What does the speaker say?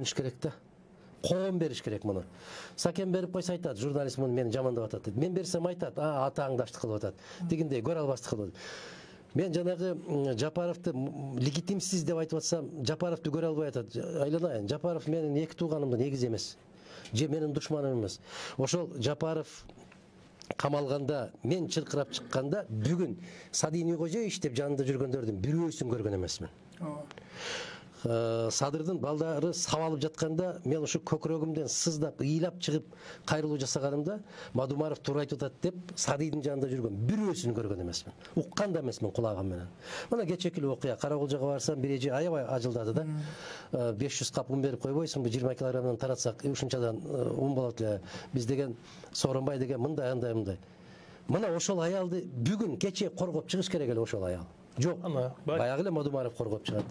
керек да. Коом бериш керек муну. Сакен берип койсо айтат, журналист муну мени жамандап атат дейт. Мен берсем айтат, атаңдаштык кылып атат. Дегендей көрө албастык кылып атат. Мен жанагы Жапаровду легитимсиз деп айтып атсам, Жапаровду көрө албай атат. Айланайын, Жапаров менин эки тууганымдын негизи эмес. Же менин душманым эмес. Ошол Жапаров камалганда, мен чыркырап чыкканда, бүгүн Садыйный Кожоевич деп жанында жүргөндөрдүн бирөөсүн көргөн эмесмин. Садырдын балдары сабалып жатканда мен ушу көкүрөгүмдөн сыздап, ыйлап чыгып кайрылуу жасаганымда Мадумаров туура айтып атат деп Садыйдын жанында жүргөн бирөөсүн көргөн эмесмин. Уккан да эмесмин кулагым менен. Мына кечеки окуя Каракулжага барсам бир эже аябай ажылдады да. 500 кап ун берип койбойсуңбу, 20 килограммдан таратсак ушунчадан ун болот эле. Биз деген Сооронбай деген мындай мындай. Мына ошол аялды бүгүн кече коргоп чыгыш керек эле ошол аял. Жок. Баягы эле Мадумаров коргоп чыгат.